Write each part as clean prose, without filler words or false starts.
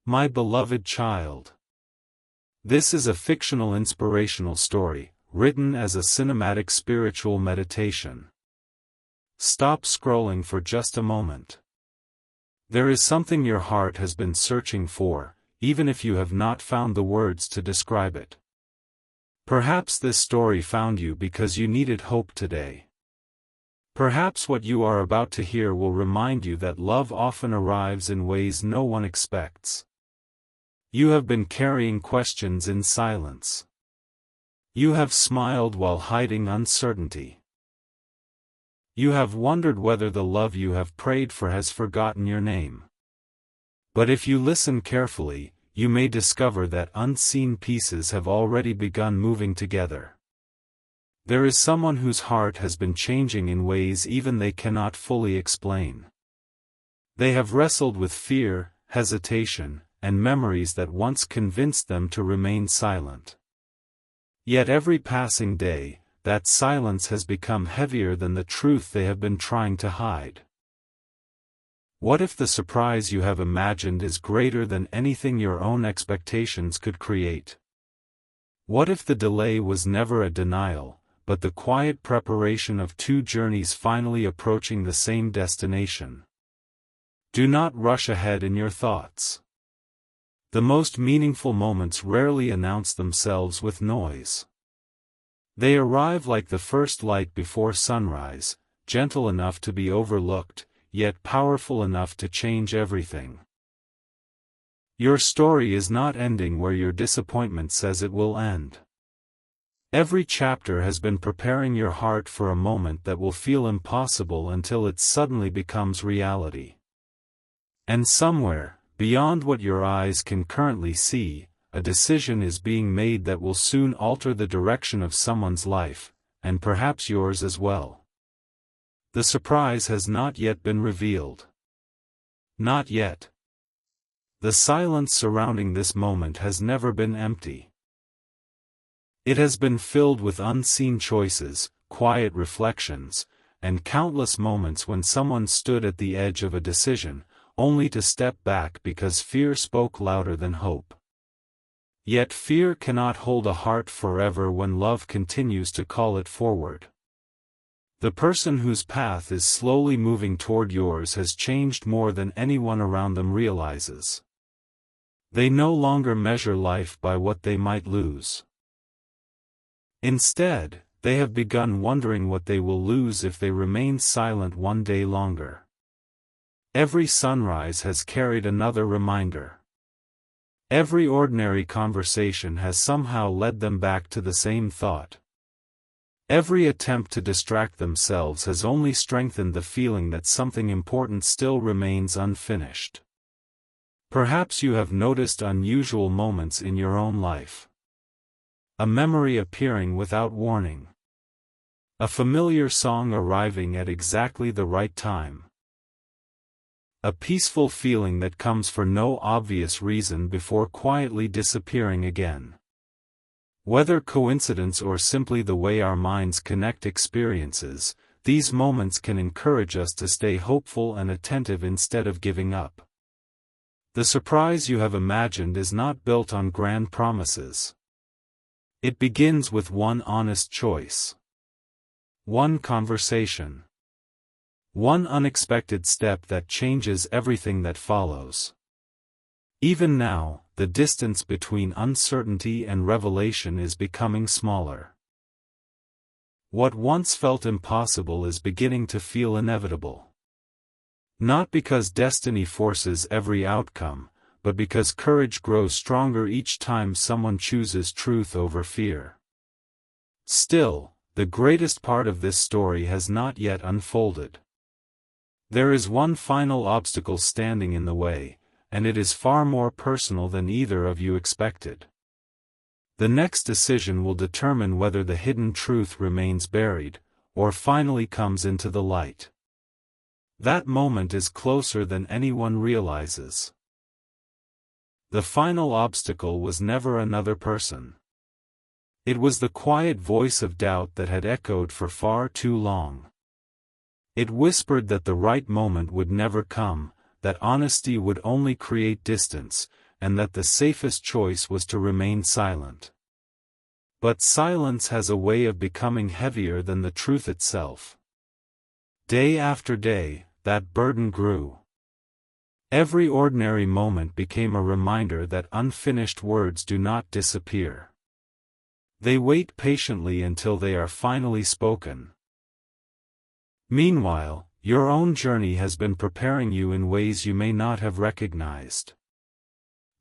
My beloved child. This is a fictional inspirational story, written as a cinematic spiritual meditation. Stop scrolling for just a moment. There is something your heart has been searching for, even if you have not found the words to describe it. Perhaps this story found you because you needed hope today. Perhaps what you are about to hear will remind you that love often arrives in ways no one expects. You have been carrying questions in silence. You have smiled while hiding uncertainty. You have wondered whether the love you have prayed for has forgotten your name. But if you listen carefully, you may discover that unseen pieces have already begun moving together. There is someone whose heart has been changing in ways even they cannot fully explain. They have wrestled with fear, hesitation, and memories that once convinced them to remain silent. Yet every passing day, that silence has become heavier than the truth they have been trying to hide. What if the surprise you have imagined is greater than anything your own expectations could create? What if the delay was never a denial, but the quiet preparation of two journeys finally approaching the same destination? Do not rush ahead in your thoughts. The most meaningful moments rarely announce themselves with noise. They arrive like the first light before sunrise, gentle enough to be overlooked, yet powerful enough to change everything. Your story is not ending where your disappointment says it will end. Every chapter has been preparing your heart for a moment that will feel impossible until it suddenly becomes reality. And somewhere, beyond what your eyes can currently see, a decision is being made that will soon alter the direction of someone's life, and perhaps yours as well. The surprise has not yet been revealed. Not yet. The silence surrounding this moment has never been empty. It has been filled with unseen choices, quiet reflections, and countless moments when someone stood at the edge of a decision, only to step back because fear spoke louder than hope. Yet fear cannot hold a heart forever when love continues to call it forward. The person whose path is slowly moving toward yours has changed more than anyone around them realizes. They no longer measure life by what they might lose. Instead, they have begun wondering what they will lose if they remain silent one day longer. Every sunrise has carried another reminder. Every ordinary conversation has somehow led them back to the same thought. Every attempt to distract themselves has only strengthened the feeling that something important still remains unfinished. Perhaps you have noticed unusual moments in your own life. A memory appearing without warning. A familiar song arriving at exactly the right time. A peaceful feeling that comes for no obvious reason before quietly disappearing again. Whether coincidence or simply the way our minds connect experiences, these moments can encourage us to stay hopeful and attentive instead of giving up. The surprise you have imagined is not built on grand promises. It begins with one honest choice. One conversation. One unexpected step that changes everything that follows. Even now, the distance between uncertainty and revelation is becoming smaller. What once felt impossible is beginning to feel inevitable. Not because destiny forces every outcome, but because courage grows stronger each time someone chooses truth over fear. Still, the greatest part of this story has not yet unfolded. There is one final obstacle standing in the way, and it is far more personal than either of you expected. The next decision will determine whether the hidden truth remains buried, or finally comes into the light. That moment is closer than anyone realizes. The final obstacle was never another person. It was the quiet voice of doubt that had echoed for far too long. It whispered that the right moment would never come, that honesty would only create distance, and that the safest choice was to remain silent. But silence has a way of becoming heavier than the truth itself. Day after day, that burden grew. Every ordinary moment became a reminder that unfinished words do not disappear. They wait patiently until they are finally spoken. Meanwhile, your own journey has been preparing you in ways you may not have recognized.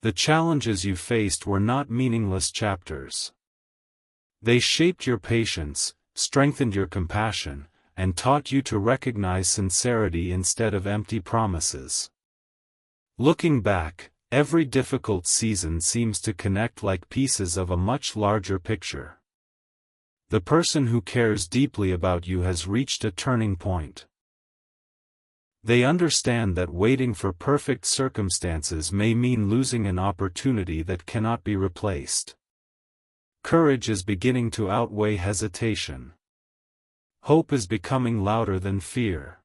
The challenges you faced were not meaningless chapters. They shaped your patience, strengthened your compassion, and taught you to recognize sincerity instead of empty promises. Looking back, every difficult season seems to connect like pieces of a much larger picture. The person who cares deeply about you has reached a turning point. They understand that waiting for perfect circumstances may mean losing an opportunity that cannot be replaced. Courage is beginning to outweigh hesitation. Hope is becoming louder than fear.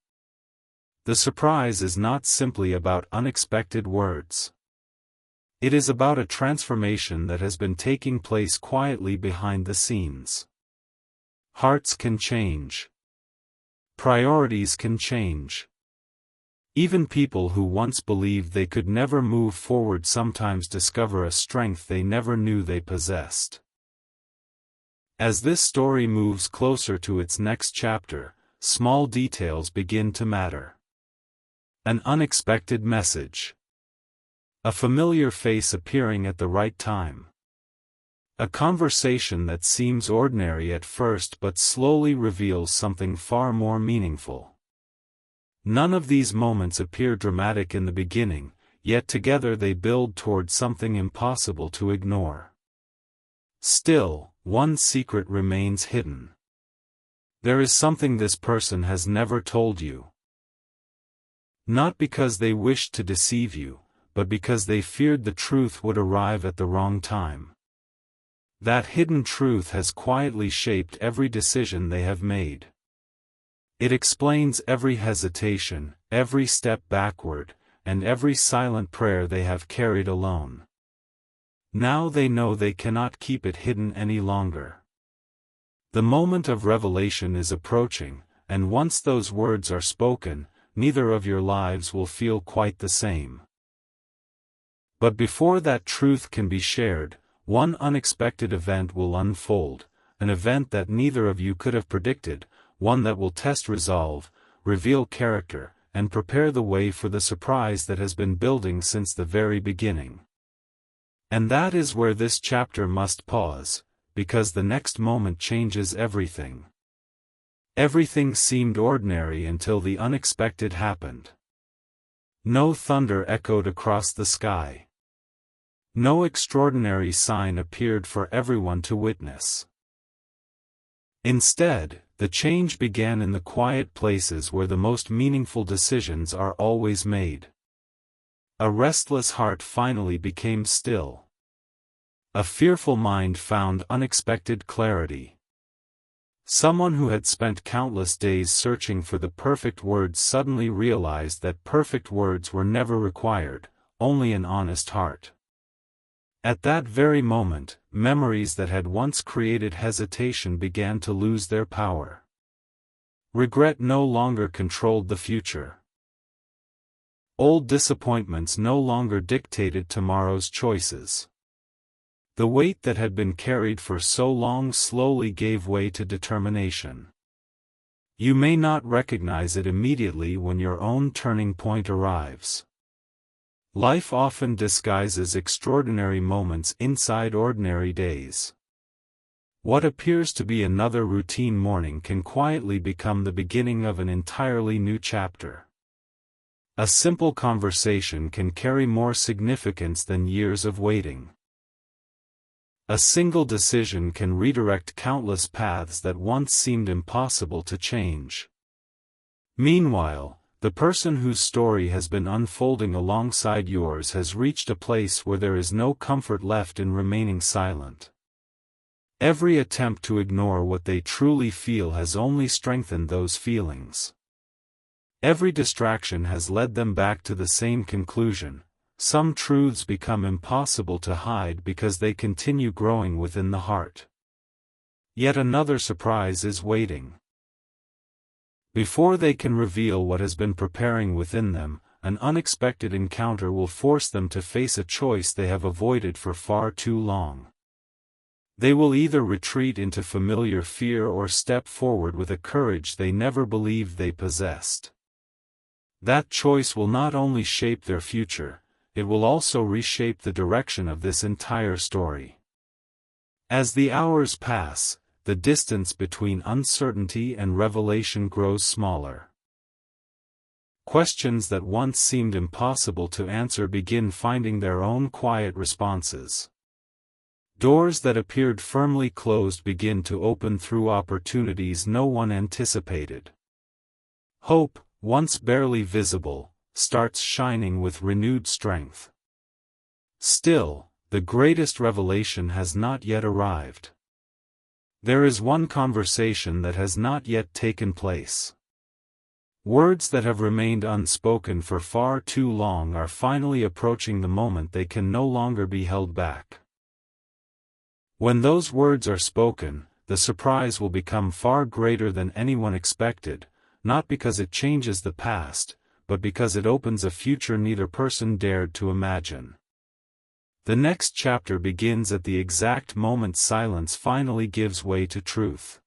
The surprise is not simply about unexpected words. It is about a transformation that has been taking place quietly behind the scenes. Hearts can change. Priorities can change. Even people who once believed they could never move forward sometimes discover a strength they never knew they possessed. As this story moves closer to its next chapter, small details begin to matter. An unexpected message. A familiar face appearing at the right time. A conversation that seems ordinary at first but slowly reveals something far more meaningful. None of these moments appear dramatic in the beginning, yet together they build toward something impossible to ignore. Still, one secret remains hidden. There is something this person has never told you. Not because they wished to deceive you, but because they feared the truth would arrive at the wrong time. That hidden truth has quietly shaped every decision they have made. It explains every hesitation, every step backward, and every silent prayer they have carried alone. Now they know they cannot keep it hidden any longer. The moment of revelation is approaching, and once those words are spoken, neither of your lives will feel quite the same. But before that truth can be shared, one unexpected event will unfold, an event that neither of you could have predicted, one that will test resolve, reveal character, and prepare the way for the surprise that has been building since the very beginning. And that is where this chapter must pause, because the next moment changes everything. Everything seemed ordinary until the unexpected happened. No thunder echoed across the sky. No extraordinary sign appeared for everyone to witness. Instead, the change began in the quiet places where the most meaningful decisions are always made. A restless heart finally became still. A fearful mind found unexpected clarity. Someone who had spent countless days searching for the perfect words suddenly realized that perfect words were never required, only an honest heart. At that very moment, memories that had once created hesitation began to lose their power. Regret no longer controlled the future. Old disappointments no longer dictated tomorrow's choices. The weight that had been carried for so long slowly gave way to determination. You may not recognize it immediately when your own turning point arrives. Life often disguises extraordinary moments inside ordinary days. What appears to be another routine morning can quietly become the beginning of an entirely new chapter. A simple conversation can carry more significance than years of waiting. A single decision can redirect countless paths that once seemed impossible to change. Meanwhile, the person whose story has been unfolding alongside yours has reached a place where there is no comfort left in remaining silent. Every attempt to ignore what they truly feel has only strengthened those feelings. Every distraction has led them back to the same conclusion: Some truths become impossible to hide because they continue growing within the heart. Yet another surprise is waiting. Before they can reveal what has been preparing within them, an unexpected encounter will force them to face a choice they have avoided for far too long. They will either retreat into familiar fear or step forward with a courage they never believed they possessed. That choice will not only shape their future, it will also reshape the direction of this entire story. As the hours pass, the distance between uncertainty and revelation grows smaller. Questions that once seemed impossible to answer begin finding their own quiet responses. Doors that appeared firmly closed begin to open through opportunities no one anticipated. Hope, once barely visible, starts shining with renewed strength. Still, the greatest revelation has not yet arrived. There is one conversation that has not yet taken place. Words that have remained unspoken for far too long are finally approaching the moment they can no longer be held back. When those words are spoken, the surprise will become far greater than anyone expected, not because it changes the past, but because it opens a future neither person dared to imagine. The next chapter begins at the exact moment silence finally gives way to truth.